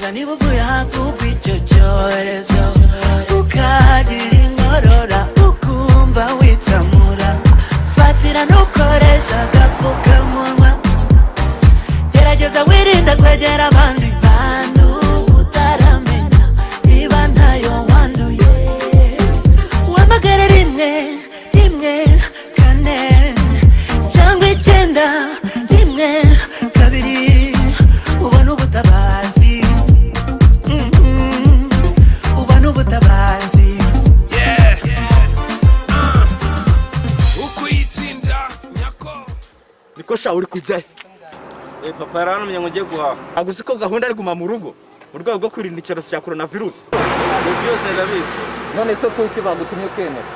gerageza niba uvuye hafi icyo cyorezo ukagira inkorora ukumva witsamura fatira nukoresha agapfukamunwa gerageza wirinda kwegera abandi bantu utaramenya niba ntayo wanduye wamagare rimwe kane cyangwa 9 rimwe kabiri ubona ubutabazi ubona ubutabazi ukuyitsinda nyako niko sha uri kujya papa yarantumye ngo njye guhaha aguzi ko gahunda ari guma mu rugo mu rwego rwo kwirinda icyorezo cya coronavirus ibyo byose ndabizi none se kuki bagutumye kwemera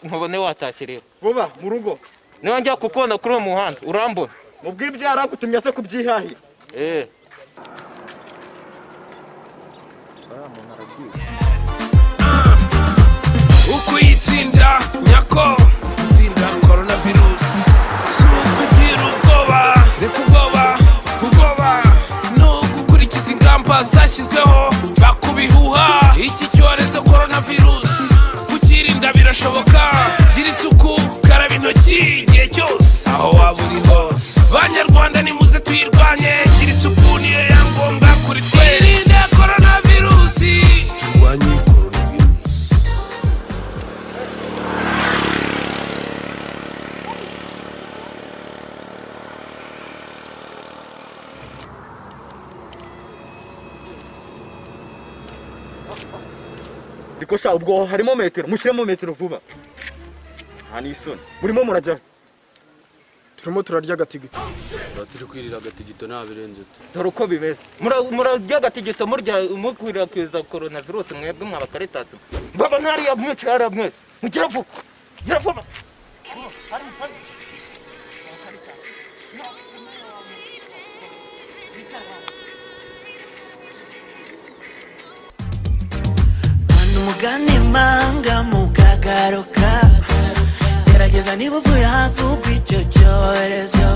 nkubone watashye rero vuba mu rugo niba njya kukubona kuri uwo muhanda urambona mubwire ibyo yaragutumye se kubyihahira ukuyitsinda nyako tsinda coronavirus sukugira ubwoba reka ubwoba no gukurikiza ingamba zashyizweho bakubihuha iki cyorezo coronavirus kukirinda birashoboka gira isuku karaba intoki igihe cyose aho waba uri hose banyarwanda nimuze tuyirwanye gira isuku niyo yangombwa kuri twese twirinde coronavirus turwanye coronavirus niko sha ubwo harimo metero mushyiremo metero vuba nta n'isoni murimo murajya turimo turarya agatigito turi kwirira agatigito nta birenze dore uko bimeze murarya agatigito murya mukwirakwiza coronavirus mwebwe mwabakaritasi baba ntariya mwicara mwese mugira vuba umugani manga mukagaruka gerageza niba uvuye hafi icyo cyorezo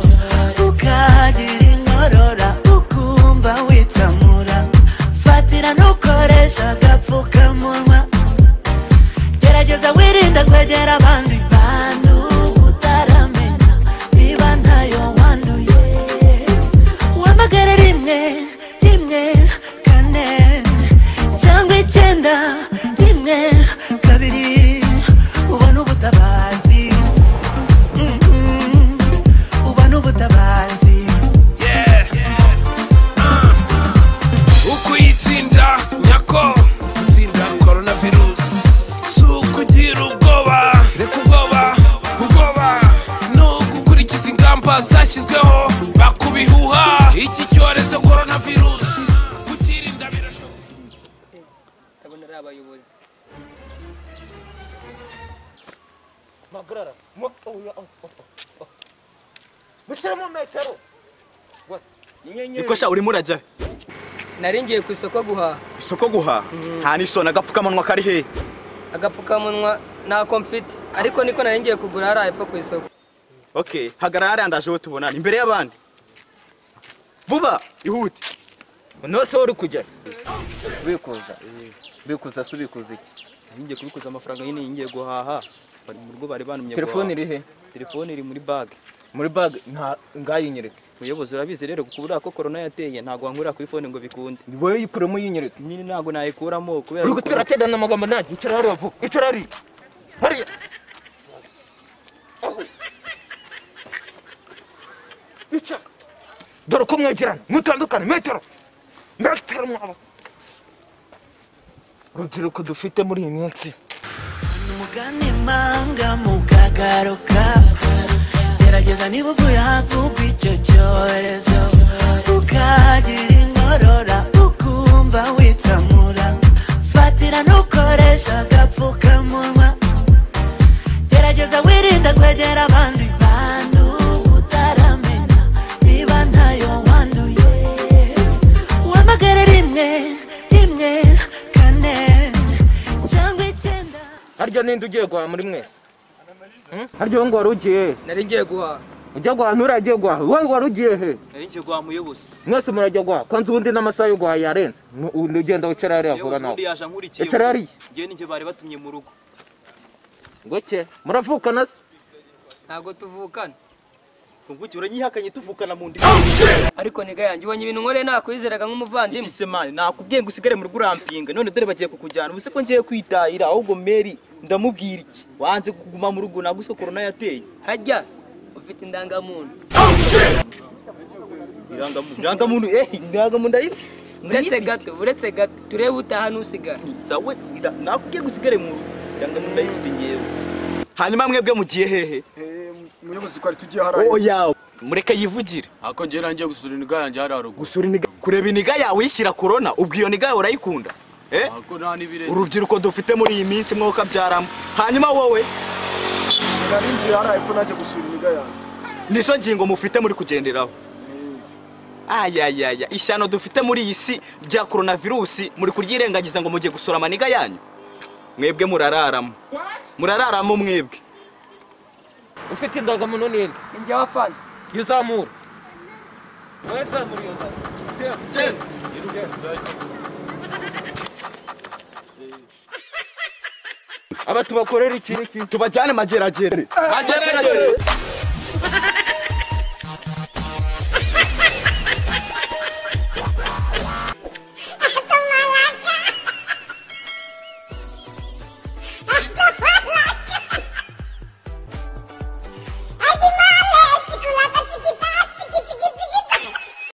ukagira inkorora ukumva witsamura fatira nukoresha agapfukamunwa gerageza wirinda kwegera abandi bantu utaramenya niba ntayo wanduye wamagare rimwe kane cyangwa 9 rimwe kabiri ubona ubutabazi ubona ubutabazi ukuyitsinda nyako tsinda coronavirus sukugira ubwoba reka ubwoba no gukurikiza ingamba zashyizweho bakubihuha iki cyorezo coronavirus kukirinda birashoboka ndabona ari abayobozi mushyiramo metero niko sha urimo urajya nari ngiye ku isoko guhaha isoko guhaha nta n'isoni agapfukamunwa kari hehe agapfukamunwa ntako mfite ariko niko nari ngiye kugura hariya hepfo ku isoko okay hagarara hariya ndaje wowe tubonane imbere y'abandi vuba ihute nose uri kujya bikuza se ubikuza iki ngiye kubikuza amafaranga nyine ngiye guhaha bari mu rugo bari bantumye telefone iri he telefone iri muri bag nta ngayinyereka uyobozi urabizi rero kubura ko corona yateye ntago wankurira kuri phone ngo bikunde wowe yikuremo yinyereka nyine ntago nayikuramo kubera uri guteraterana amagambo nanjye icara hariya vuba icara hariya icara dore uko mwegerana mutandukane metero mwaba urubyiruko dufite muri iyi minsi umugani manga mukagaruka gerageza niba uvuye hafi icyo cyorezo ukagira inkorora ukumva witsamura fatira nukoresha agapfukamunwa gerageza wirinda kwegera abandi bantu utaramenya niba ntayo wanduye wamagare rimwe kane cyangwa 9 harya ninde ugiye guhaha muri mwese harya ngo wari ugiye nari ngiye guhaha ujya guhaha nturagiye guhaha wowe wari ugiye he nari ngiye guhaha muyobozi mwese murajya guhaha kanzi ubundi n'amasaha yo guhaha yarenze ugenda wicara hariya vuba nawe yaje ankurikiye icara hariya ngewe ninjye bari batumye mu rugo ngoke muravukana se ntabwo tuvukana nguki uranyihakanye tuvukana mu ndi ariko niga yanjye ubonye ibintu nkoreye nakwizeraga nk'umuvandimwe Isemani nakubwiye ngo usigare mu rugo urampinga none dore bagiye kukujyana ubuse ko ngiye kwitahira ahubwo Mary ndamubwira iki wanze kuguma mu rugo naguswe corona yateye hajya ufite indangamuntu irangamuntu irangamuntu uretse gato turebe utaha n'usigara sawe nakubwiye ngo usigare mu rugo irangamuntu ndayifite ngewe hanyuma mwebwe mugiye hehe umuyobozi twari tugiye haraye oya mureke yivugire ako njye nangiye gusura iniga yanjye hari haruguru gusura iniga kureba iniga yawe yishyira corona ubwo iyo niga yawe urayikunda ako nta n'ibirenze urubyiruko dufite muri iyi minsi mwuka byaramo hanyuma wowe nari ngiye haraye ko najya gusura iniga yanjye nizo ngingo mufite muri kugenderaho ayayaya ishyano dufite muri iyi si rya coronavirus muri kuryirengagiza ngo mujye gusura amaniga yanyu mwebwe murararamo mwebwe ufite indangamuntu ninde njye wafana yizamura wezamura iyo nda aba tubakorera iki tubajyane mageragere mageragere